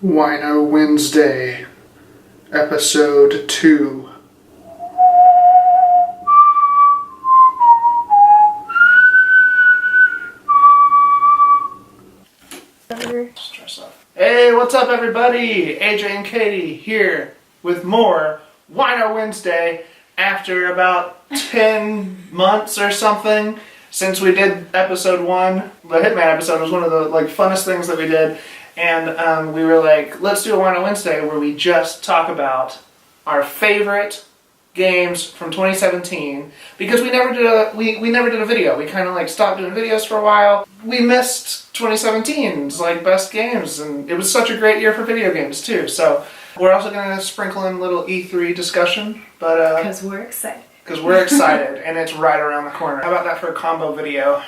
Wino Wednesday, Episode 2. Stress up. Hey, what's up everybody? AJ and Katie here with more Wino Wednesday after about 10 months or something since we did episode 1. The Hitman episode was one of the funnest things that we did. And we were like, let's do a Wino Wednesday where we just talk about our favorite games from 2017 because we never did a video. We kind of stopped doing videos for a while. We missed 2017's best games, and it was such a great year for video games too. So we're also going to sprinkle in a little E3 discussion, but because we're excited. Because we're excited, and it's right around the corner. How about that for a combo video?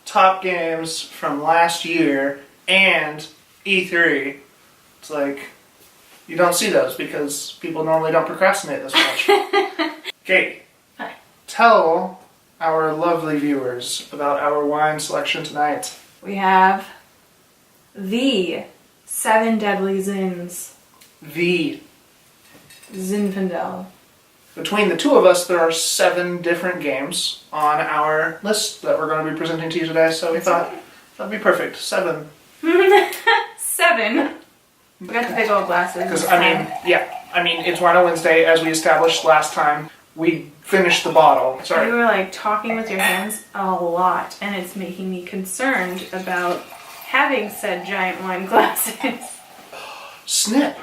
Top games from last year and E3. It's you don't see those because people normally don't procrastinate this much. Katie, hi. Tell our lovely viewers about our wine selection tonight. We have the 7 Deadly Zins. The Zinfandel. Between the two of us, there are 7 different games on our list that we're going to be presenting to you today, so we thought that'd be perfect. 7. 7. We got the big old glasses. Because, it's Wino Wednesday, as we established last time. We finished the bottle. Sorry. You were talking with your hands a lot, and it's making me concerned about having said giant wine glasses. Snip.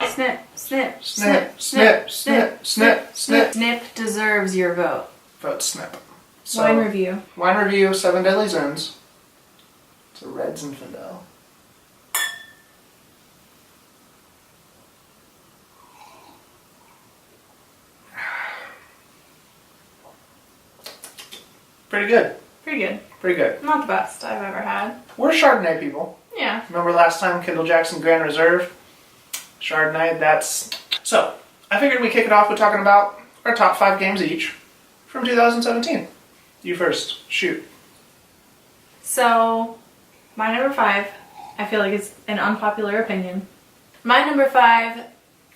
Snip, snip, Snip, snip, snip, snip, snip. Snip deserves your vote. Vote Snip. So, Wine review. Wine review, 7 Deadly Zins. It's a red Zinfandel. Pretty good. Pretty good. Pretty good. Not the best I've ever had. We're Chardonnay people. Yeah. Remember last time, Kendall Jackson Grand Reserve? Chardonnay, that's... So, I figured we'd kick it off with talking about our top 5 games each from 2017. You first. Shoot. So, my number 5, I feel like it's an unpopular opinion. My number 5,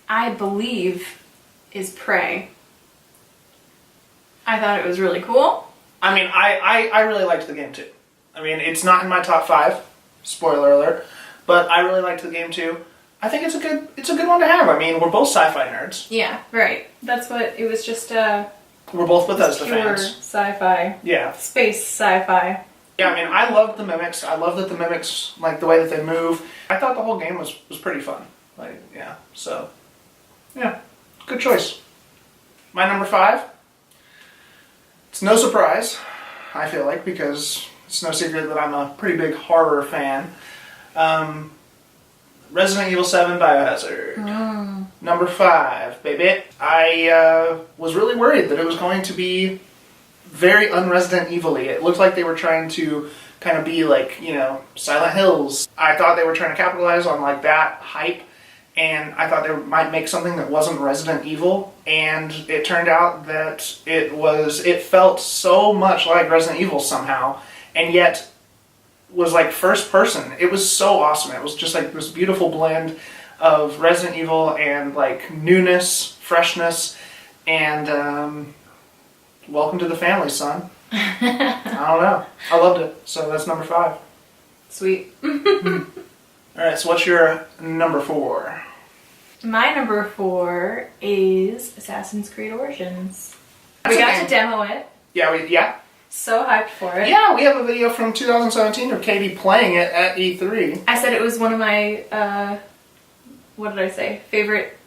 I believe, is Prey. I thought it was really cool. I mean, I really liked the game too. I mean, it's not in my top 5, spoiler alert, but I really liked the game too. I think it's a good one to have. I mean, we're both sci-fi nerds. Yeah, right. That's what it was. Just we're both Bethesda fans. Sci-fi. Yeah. Space sci-fi. Yeah, I mean, I loved the mimics. I love that the mimics, the way that they move. I thought the whole game was pretty fun. So, yeah, good choice. My number 5. It's no surprise, I feel like, because it's no secret that I'm a pretty big horror fan. Resident Evil 7 Biohazard. Number 5, baby. I was really worried that it was going to be very un-Resident Evil-y. It looked like they were trying to kind of be Silent Hills. I thought they were trying to capitalize on that hype, and I thought they might make something that wasn't Resident Evil, and it turned out that it felt so much like Resident Evil somehow, and yet was first person. It was so awesome. It was just this beautiful blend of Resident Evil and newness, freshness, and welcome to the family, son. I don't know. I loved it. So that's number 5. Sweet. Alright, so what's your number 4? My number 4 is Assassin's Creed Origins. We got to demo it. Yeah. So hyped for it. Yeah, we have a video from 2017 of Katie playing it at E3. I said it was one of my, what did I say? Favorite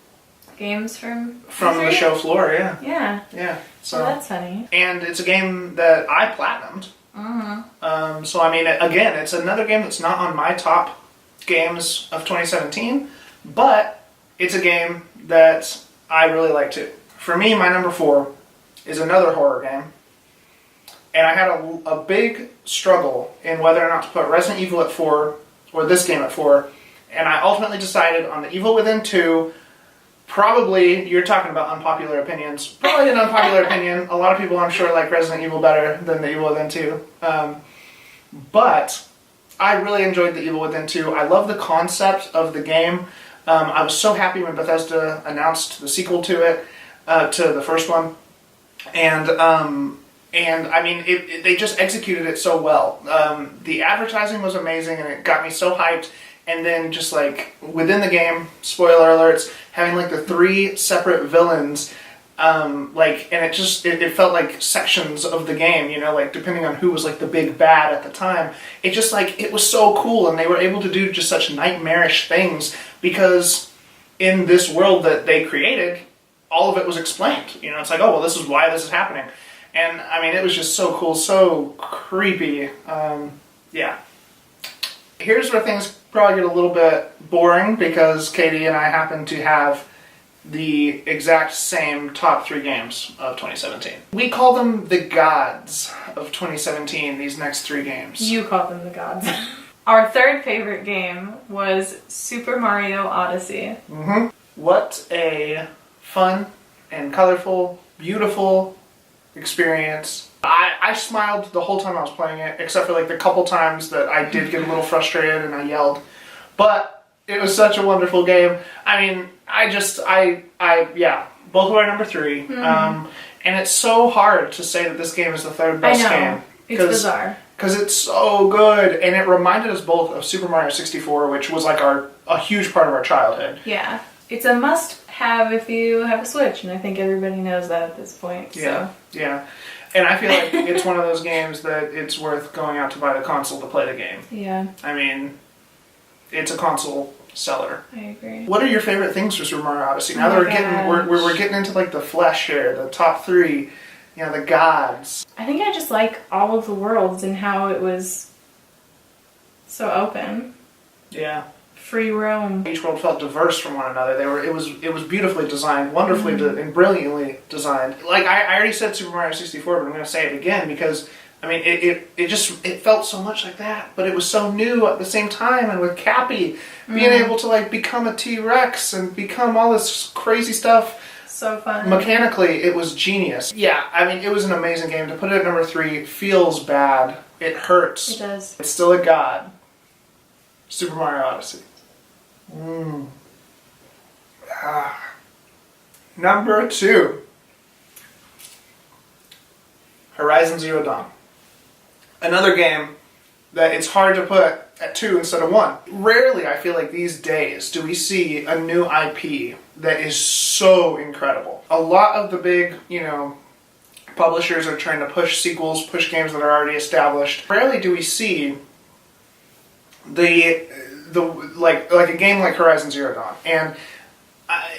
games from the show floor, yeah. Yeah. Yeah. So that's funny. And it's a game that I platinumed. So I mean, again, it's another game that's not on my top games of 2017, but it's a game that I really like too. For me, my number 4 is another horror game. And I had a big struggle in whether or not to put Resident Evil at 4 or this game at 4. And I ultimately decided on the Evil Within 2. Probably, you're talking about unpopular opinions. Probably an unpopular opinion. A lot of people, I'm sure, like Resident Evil better than the Evil Within 2. But I really enjoyed The Evil Within 2. I love the concept of the game. I was so happy when Bethesda announced the sequel to it, to the first one. And I mean, they just executed it so well. The advertising was amazing, and it got me so hyped. And then just like within the game, spoiler alerts, having like the 3 separate villains, and it felt like sections of the game, you know, like depending on who was like the big bad at the time. It just like, it was so cool, and they were able to do just such nightmarish things because in this world that they created, all of it was explained. You know, it's like, oh, well, this is why this is happening. And I mean, it was just so cool, so creepy. Yeah. Here's where things probably get a little bit boring because Katie and I happen to have the exact same top 3 games of 2017. We call them the gods of 2017, these next 3 games. You call them the gods. Our third favorite game was Super Mario Odyssey. Mm-hmm. What a fun and colorful, beautiful experience. I smiled the whole time I was playing it, except for like the couple times that I did get a little frustrated and I yelled. But it was such a wonderful game. I mean, yeah, both of our number 3. Mm-hmm. And it's so hard to say that this game is the third best game. It's bizarre. Because it's so good. And it reminded us both of Super Mario 64, which was like a huge part of our childhood. Yeah. It's a must-have if you have a Switch, and I think everybody knows that at this point. Yeah, yeah. And I feel like it's one of those games that it's worth going out to buy the console to play the game. Yeah. I mean, it's a console seller. I agree. What are your favorite things for Super Mario Odyssey? Now that we're getting into like the flesh here, the top 3, you know, the gods. I think I just like all of the worlds and how it was so open. Yeah. Free roam. Each world felt diverse from one another. It was beautifully designed, wonderfully and brilliantly designed. Like I already said Super Mario 64, but I'm going to say it again because I mean it felt so much like that, but it was so new at the same time. And with Cappy being able to like become a T-Rex and become all this crazy stuff, so fun. Mechanically, it was genius. Yeah, I mean it was an amazing game. To put it at number 3 feels bad. It hurts. It does. It's still a god. Super Mario Odyssey. Number 2. Horizon Zero Dawn. Another game that it's hard to put at 2 instead of 1. Rarely, I feel like these days, do we see a new IP that is so incredible. A lot of the big, you know, publishers are trying to push sequels, push games that are already established. Rarely do we see like a game like Horizon Zero Dawn, and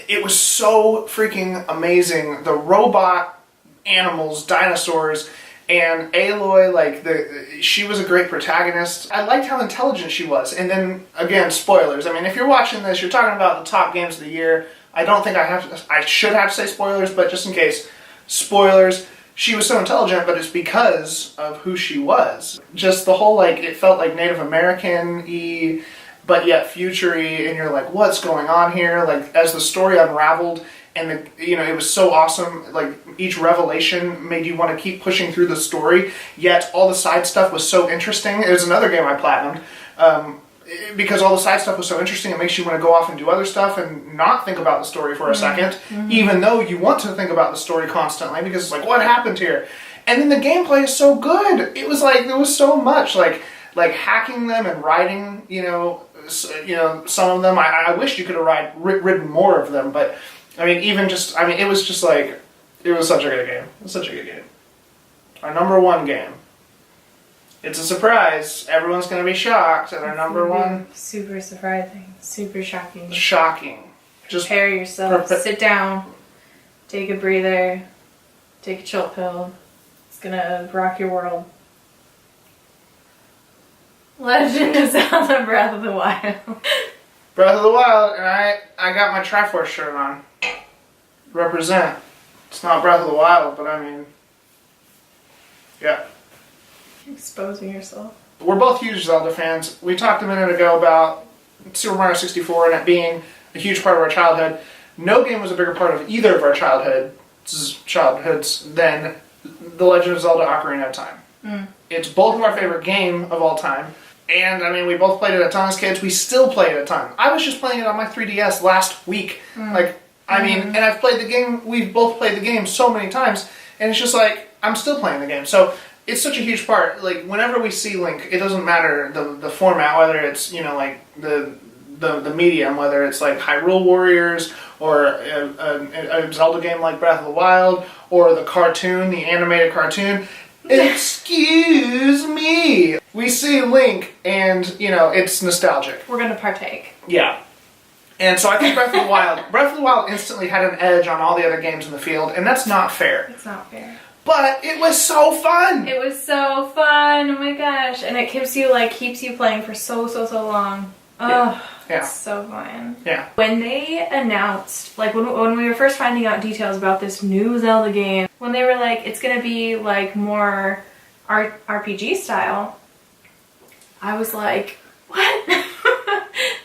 it was so freaking amazing. The robot animals, dinosaurs, and Aloy, like she was a great protagonist. I liked how intelligent she was. And then again, spoilers. I mean, if you're watching this, you're talking about the top games of the year. I don't think I should have to say spoilers, but just in case, spoilers. She was so intelligent, but it's because of who she was. Just the whole, like, it felt like Native American-y, but yet future-y, and you're like, what's going on here? Like, as the story unraveled, and it was so awesome, like, each revelation made you want to keep pushing through the story, yet all the side stuff was so interesting. It was another game I platinumed, because all the side stuff was so interesting, it makes you want to go off and do other stuff and not think about the story for a second, even though you want to think about the story constantly, because it's like, what happened here? And then the gameplay is so good. It was like, there was so much, like hacking them and riding, some of them. I wish you could have ridden more of them, but I mean, it was just like, it was such a good game. It was such a good game. Our number 1 game. It's a surprise. Everyone's going to be shocked at our number 1. Super surprising. Super shocking. Shocking. Just prepare yourself. Sit down. Take a breather. Take a chill pill. It's going to rock your world. Legend of Zelda Breath of the Wild. Breath of the Wild, and I got my Triforce shirt on. Represent. It's not Breath of the Wild, but I mean, yeah. Exposing yourself. We're both huge Zelda fans. We talked a minute ago about Super Mario 64 and it being a huge part of our childhood. No game was a bigger part of either of our childhoods than The Legend of Zelda Ocarina of Time. It's both of our favorite game of all time. And I mean, we both played it a ton as kids. We still play it a ton. I was just playing it on my 3DS last week. Like, I mean, and I've played the game, we've both played the game so many times, and it's just like, I'm still playing the game. So it's such a huge part. Like, whenever we see Link, it doesn't matter the format, whether it's, you know, like the medium, whether it's like Hyrule Warriors or a Zelda game like Breath of the Wild or the cartoon, the animated cartoon. Excuse me. We see Link and, you know, it's nostalgic. We're going to partake. Yeah. And so I think Breath of the Wild instantly had an edge on all the other games in the field, and that's not fair. It's not fair. But it was so fun! It was so fun, oh my gosh. And it keeps you playing for so long. Oh, yeah. It's so fun. Yeah. When they announced, like when we were first finding out details about this new Zelda game, when they were like, it's gonna be like more RPG style, I was like, what?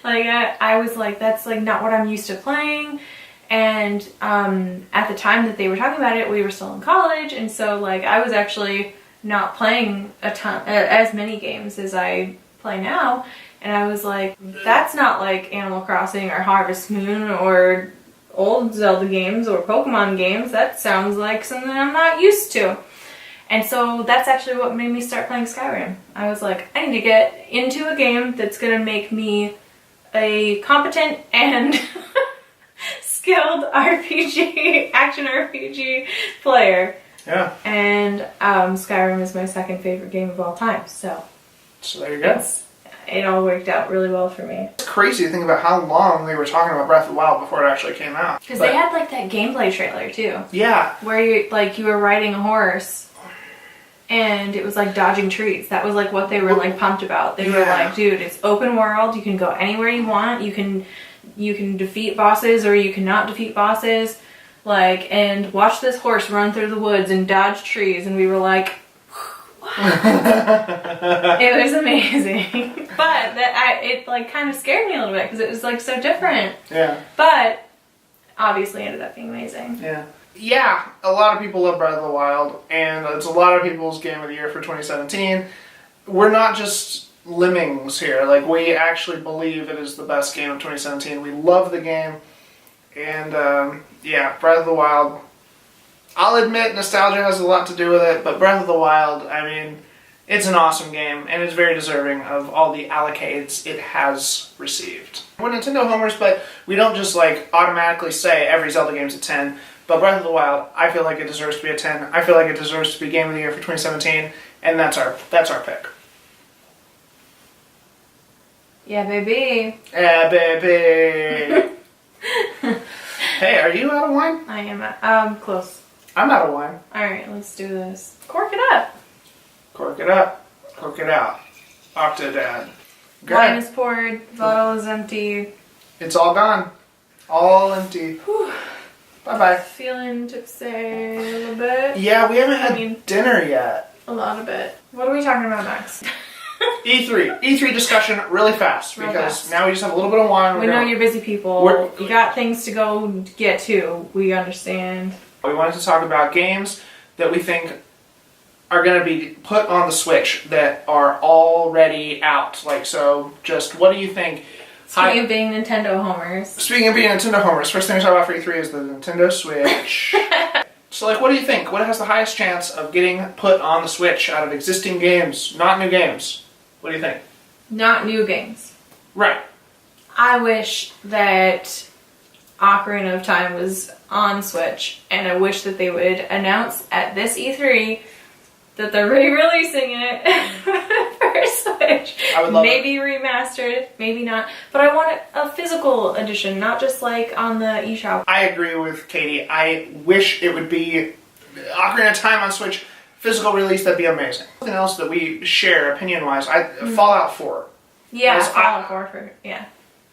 Like, I was like, that's like not what I'm used to playing. And at the time that they were talking about it, we were still in college, and so like I was actually not playing a ton, as many games as I play now. And I was like, that's not like Animal Crossing or Harvest Moon or old Zelda games or Pokemon games. That sounds like something I'm not used to. And so that's actually what made me start playing Skyrim. I was like, I need to get into a game that's going to make me a competent and skilled action RPG player. Yeah. And Skyrim is my second favorite game of all time. So there you go. It all worked out really well for me. It's crazy to think about how long they were talking about Breath of the Wild before it actually came out. Because they had like that gameplay trailer too. Yeah. Where you were riding a horse and it was like dodging trees. That was like what they were like pumped about. They were like, dude, it's open world. You can go anywhere you want. You can defeat bosses or you cannot defeat bosses. Like, and watch this horse run through the woods and dodge trees. And we were like, it was amazing. But it like kind of scared me a little bit because it was like so different. Yeah. But obviously ended up being amazing. Yeah. Yeah, a lot of people love Breath of the Wild, and it's a lot of people's game of the year for 2017. We're not just lemmings here. Like, we actually believe it is the best game of 2017. We love the game, and yeah, Breath of the Wild. I'll admit nostalgia has a lot to do with it, but Breath of the Wild, I mean, it's an awesome game, and it's very deserving of all the accolades it has received. We're Nintendo homers, but we don't just like automatically say every Zelda game's a 10. But Breath of the Wild, I feel like it deserves to be a 10. I feel like it deserves to be Game of the Year for 2017, and that's our pick. Yeah, baby. Yeah, baby. Hey, are you out of wine? I am close. I'm out of wine. All right, let's do this. Cork it up. Cork it up. Cork it out. Octodad. Good. Wine is poured. The bottle is empty. It's all gone. All empty. Whew. Bye-bye. Feeling tipsy a little bit. Yeah, we haven't had dinner yet. A lot of it. What are we talking about next? E3 discussion really fast because now we just have a little bit of wine. We know you're busy people. You got things to go get to. We understand. We wanted to talk about games that we think are going to be put on the Switch that are already out. Like, so just what do you think? Speaking of being Nintendo homers. Speaking of being Nintendo homers, first thing we talk about for E3 is the Nintendo Switch. So, like, what do you think? What has the highest chance of getting put on the Switch out of existing games, not new games? What do you think? Not new games. Right. I wish that Ocarina of Time was on Switch, and I wish that they would announce at this E3 that they're re-releasing it for Switch. I would love maybe remastered, maybe not. But I want a physical edition, not just like on the eShop. I agree with Katie. I wish it would be Ocarina of Time on Switch, physical release, that'd be amazing. Something else that we share opinion-wise, Fallout 4. Yeah, Fallout 4 yeah.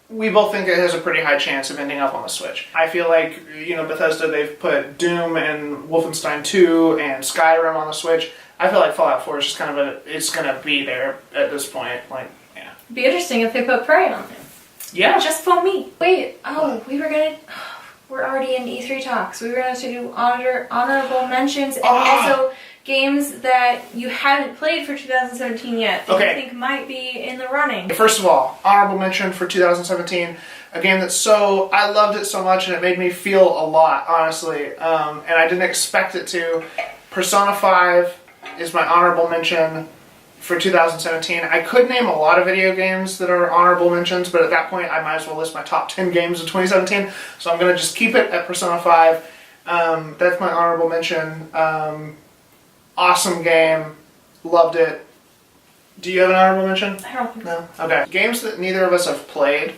We both think it has a pretty high chance of ending up on the Switch. I feel like, Bethesda, they've put Doom and Wolfenstein 2 and Skyrim on the Switch. I feel like Fallout 4 is just kind of it's gonna be there at this point. Like, yeah. It'd be interesting if they put Prey on it. Yeah. Just for me. Wait, we're already in E3 talks. We were going to do honorable mentions and also games that you haven't played for 2017 yet that Okay. you think might be in the running. First of all, honorable mention for 2017, a game I loved it so much and it made me feel a lot, honestly, and I didn't expect it to. Persona 5 is my honorable mention for 2017. I could name a lot of video games that are honorable mentions, but at that point I might as well list my top 10 games of 2017, so I'm going to just keep it at Persona 5. That's my honorable mention. Awesome game. Loved it. Do you have an honorable mention? I don't think so. No? Okay. Games that neither of us have played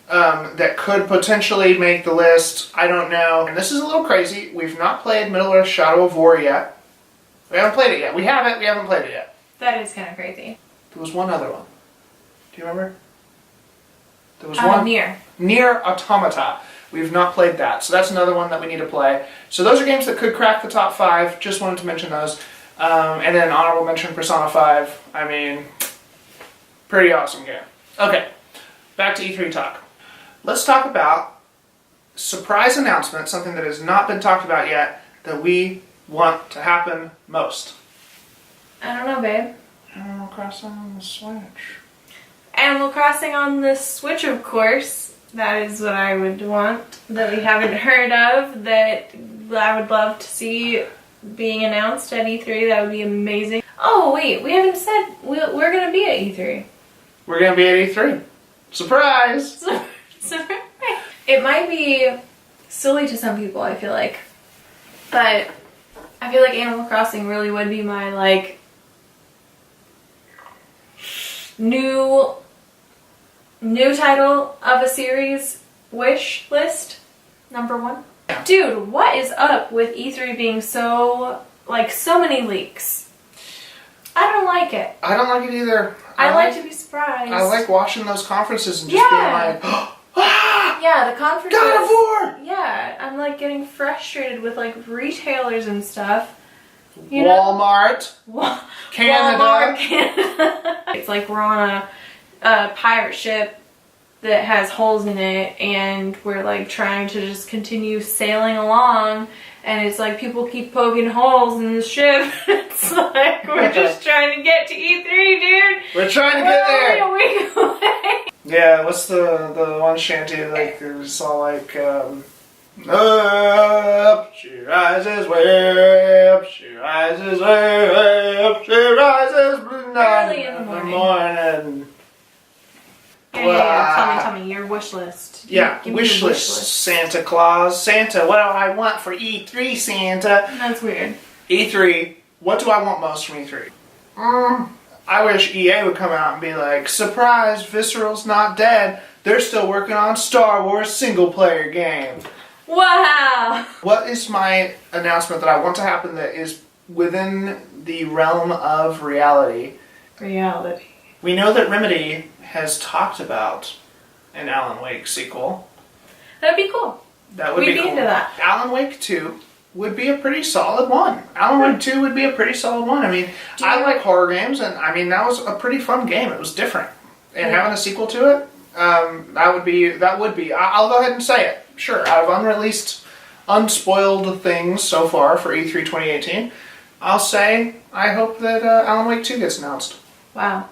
that could potentially make the list, I don't know. And this is a little crazy. We've not played Middle-earth Shadow of War yet. We haven't played it yet. We haven't played it yet. That is kind of crazy. There was one other one. Do you remember? There was one. Nier Automata. We've not played that. So that's another one that we need to play. So those are games that could crack the top 5. Just wanted to mention those. And then honorable mention Persona 5. I mean, pretty awesome game. Okay, back to E3 talk. Let's talk about surprise announcement, something that has not been talked about yet, that we want to happen most. I don't know, babe. Animal Crossing on the Switch. Animal Crossing on the Switch, of course. That is what I would want, that we haven't heard of, that I would love to see being announced at E3. That would be amazing. Oh, wait, we haven't said we're going to be at E3. We're going to be at E3. Surprise! It might be silly to some people, I feel like. But I feel like Animal Crossing really would be my, like, new title of a series wish list. Number 1. Dude, what is up with E3 being so many leaks? I don't like it. I don't like it either. I like to be surprised. I like watching those conferences and just being like, ah! Yeah, the conferences. God of War! Yeah, I'm like getting frustrated with like retailers and stuff. You Walmart. Canada. Walmart, Canada. It's like we're on a pirate ship that has holes in it and we're like trying to just continue sailing along and it's like people keep poking holes in the ship. It's like we're just trying to get to E3, dude. We're trying to get there. We're only a week away. Yeah, what's the one shanty like it was all like up she rises way up, she rises way up, she rises early in the morning. Yeah, tell me your wish list. Yeah, wish list. Santa Claus. Santa, what do I want for E3, Santa? That's weird. E3, what do I want most from E3? I wish EA would come out and be like, surprise, Visceral's not dead. They're still working on Star Wars single-player game. Wow! What is my announcement that I want to happen that is within the realm of reality? Reality. We know that Remedy has talked about an Alan Wake sequel. That'd be cool. That would We'd be cool. into that. Alan Wake 2 would be a pretty solid one. Alan Wake 2 would be a pretty solid one. I mean, I like horror games, and I mean, that was a pretty fun game. It was different. And having a sequel to it, that would be. I'll go ahead and say it. Sure, out of unreleased, unspoiled things so far for E3 2018, I'll say I hope that Alan Wake 2 gets announced. Wow.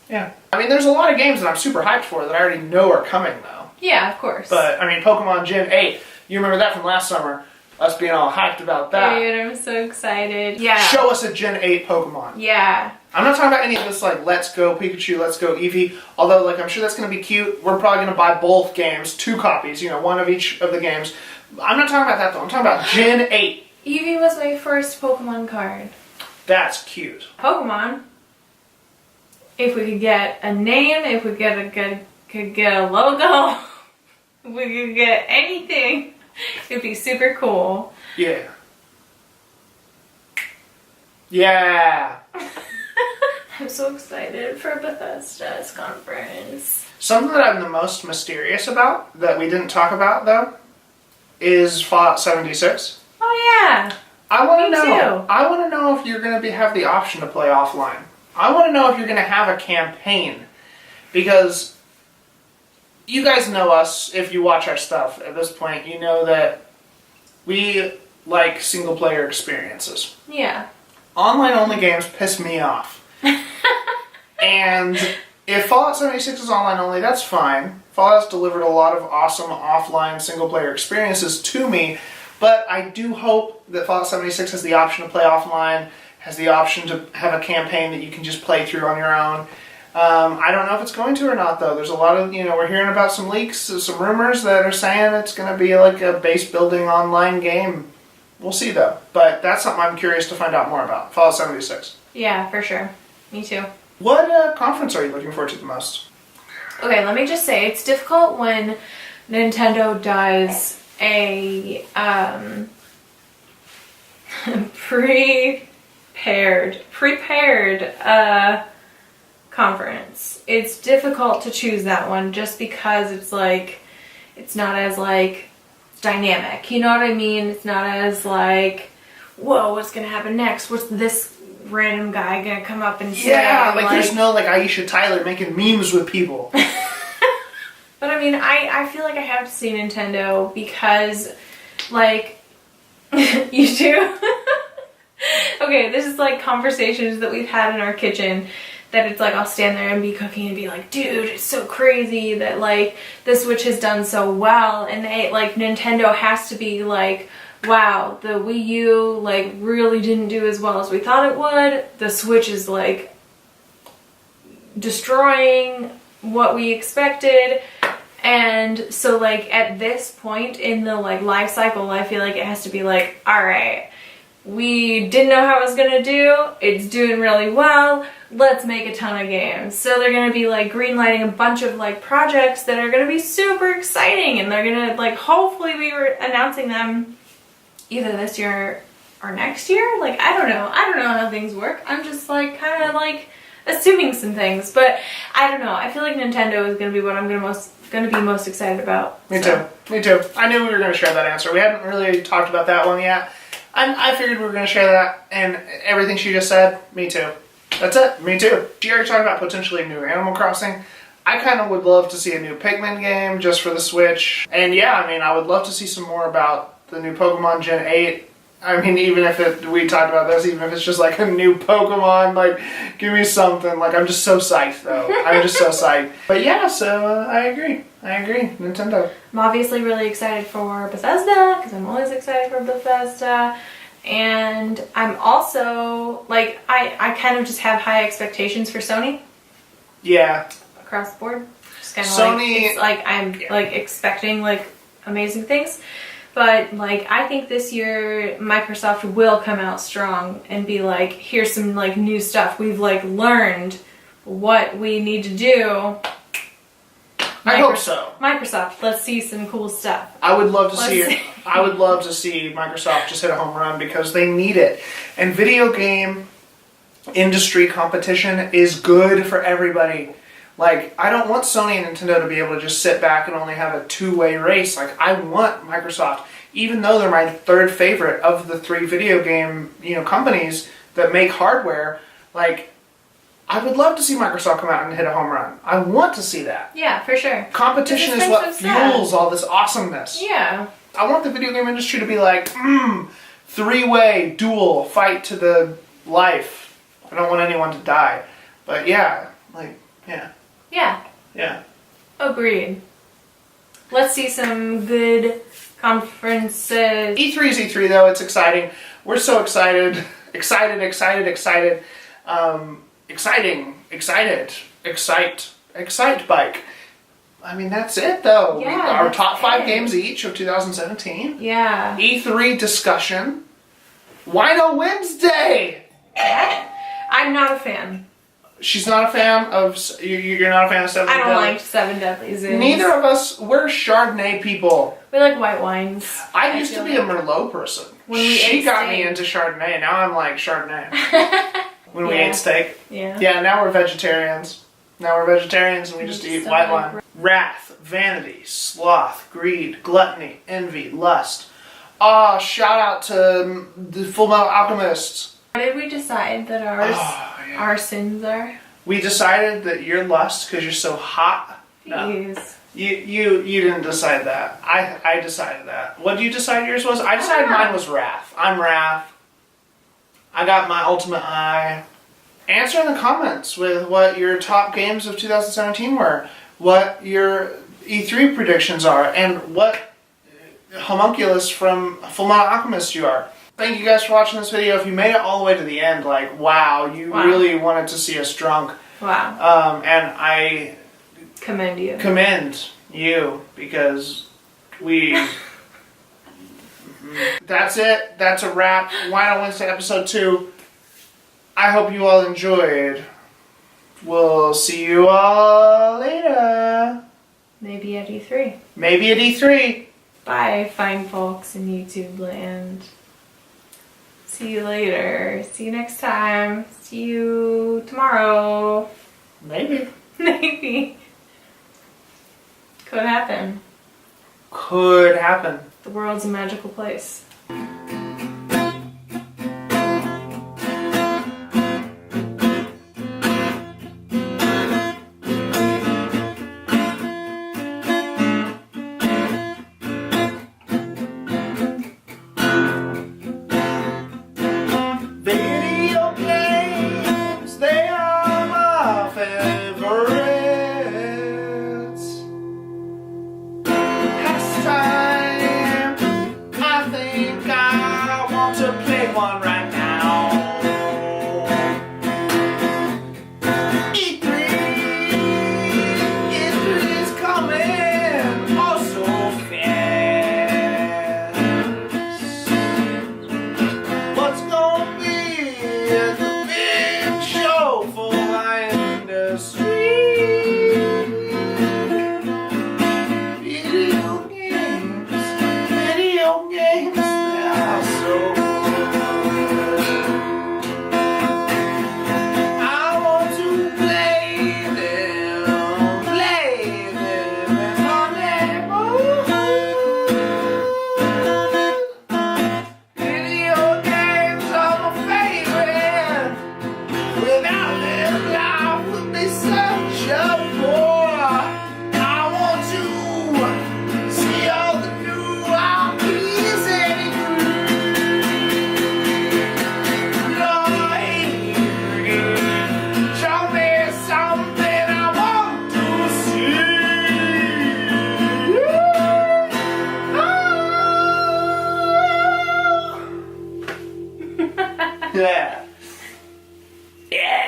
Yeah. I mean, there's a lot of games that I'm super hyped for that I already know are coming, though. Yeah, of course. But, I mean, Pokemon Gen 8, you remember that from last summer, us being all hyped about that. Dude, I'm so excited. Yeah. Show us a Gen 8 Pokemon. Yeah. I'm not talking about any of this, like, Let's Go Pikachu, Let's Go Eevee, although, like, I'm sure that's going to be cute. We're probably going to buy both games, 2 copies, you know, one of each of the games. I'm not talking about that, though. I'm talking about Gen 8. Eevee was my first Pokemon card. That's cute. Pokemon. If we could get a name, if we could get a logo, if we could get anything, it'd be super cool. Yeah. Yeah. I'm so excited for Bethesda's conference. Something that I'm the most mysterious about, that we didn't talk about, though, is Fallout 76. Oh, yeah. I want to Me know. too. I want to know if you're going to have the option to play offline. I want to know if you're going to have a campaign, because you guys know us. If you watch our stuff at this point, you know that we like single-player experiences. Yeah. Online-only games piss me off. And if Fallout 76 is online-only, that's fine. Fallout's delivered a lot of awesome offline single-player experiences to me, but I do hope that Fallout 76 has the option to play offline, has the option to have a campaign that you can just play through on your own. I don't know if it's going to or not, though. There's a lot of, we're hearing about some leaks, some rumors that are saying it's going to be like a base-building online game. We'll see, though. But that's something I'm curious to find out more about. Fallout 76. Yeah, for sure. Me too. What conference are you looking forward to the most? Okay, let me just say, it's difficult when Nintendo does a prepared conference. It's difficult to choose that one just because it's like, it's not as like dynamic. You know what I mean? It's not as like, whoa, what's gonna happen next? What's this random guy gonna come up and say? Yeah, like there's no like Aisha Tyler making memes with people. But I mean, I feel like I have to see Nintendo because, like, you do? Okay, this is like conversations that we've had in our kitchen that it's like I'll stand there and be cooking and be like, dude, it's so crazy that like the Switch has done so well, and like Nintendo has to be like, wow, the Wii U like really didn't do as well as we thought it would. The Switch is like destroying what we expected. And so like at this point in the like life cycle, I feel like it has to be like, all right, we didn't know how it was gonna do, it's doing really well, let's make a ton of games. So they're gonna be like greenlighting a bunch of like projects that are gonna be super exciting, and they're gonna like hopefully we were announcing them either this year or next year. Like I don't know how things work. I'm just like kind of like assuming some things, but I don't know. I feel like Nintendo is gonna be what I'm gonna be most excited about. Me too. I knew we were gonna share that answer. We hadn't really talked about that one yet. I figured we were going to share that, and everything she just said, me too. That's it, me too. She already talked about potentially new Animal Crossing. I kind of would love to see a new Pikmin game just for the Switch. And yeah, I mean, I would love to see some more about the new Pokemon Gen 8. I mean, even if we talked about this, even if it's just like a new Pokemon, like, give me something. Like, I'm just so psyched, though. I'm just so psyched. But yeah, so I agree. Nintendo. I'm obviously really excited for Bethesda, because I'm always excited for Bethesda. And I'm also, like, I kind of just have high expectations for Sony. Yeah. Across the board. Just kind of Sony, like, it's like I'm, like, expecting, like, amazing things. But, like, I think this year Microsoft will come out strong and be like, here's some, like, new stuff. We've, like, learned what we need to do. I hope so. Microsoft, let's see some cool stuff. I would love to see it. I would love to see Microsoft just hit a home run because they need it. And video game industry competition is good for everybody. Like, I don't want Sony and Nintendo to be able to just sit back and only have a two-way race. Like, I want Microsoft, even though they're my third favorite of the three video game, companies that make hardware, like, I would love to see Microsoft come out and hit a home run. I want to see that. Yeah, for sure. Competition is what fuels all this awesomeness. Yeah. I want the video game industry to be like, three-way duel fight to the life. I don't want anyone to die. But yeah, like, yeah. Yeah. Yeah. Agreed. Let's see some good conferences. E3 is E3 though, it's exciting. We're so excited. Exciting. Excite bike. I mean, that's it though. Yeah, Our top 5 games each of 2017. Yeah. E3 discussion. Wino Wednesday! I'm not a fan. She's not a fan of... You're not a fan of Seven Deadly? I don't like Seven Deadly Sins. Neither of us, we're Chardonnay people. We like white wines. I used to be a Merlot person. She got me into Chardonnay. Now I'm like Chardonnay. When we ate steak. Yeah. Yeah, now we're vegetarians. And we just eat white wine. Wrath, vanity, sloth, greed, gluttony, envy, lust. Shout out to the Full Metal Alchemists. What did we decide that our sins are? We decided that you're lust because you're so hot. Jeez. You didn't decide that. I decided that. What did you decide yours was? I decided mine was Wrath. I'm Wrath. I got my ultimate eye. Answer in the comments with what your top games of 2017 were, what your E3 predictions are, and what homunculus from Fullmetal Alchemist you are. Thank you guys for watching this video. If you made it all the way to the end, like, wow, you really wanted to see us drunk. Wow. And I commend you. Commend you, because we... That's it. That's a wrap. Wino Wednesday episode 2. I hope you all enjoyed. We'll see you all later. Maybe at E3. Maybe at E3. Bye, fine folks in YouTube land. See you later. See you next time. See you tomorrow. Maybe. Maybe. Could happen. Could happen. The world's a magical place. Video games, they are my favorites. Pastime, I think I want to play one right now. E3 is coming, also fast. What's gonna be the big show for my industry? Video games, they are so good. I want to play them in my neighborhood. Video games are my favorite. Without them, life would be such a bore. I want to see all the new IPs and show me something I want to see. Yeah. Yeah.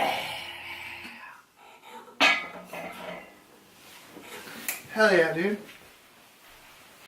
Hell yeah, dude.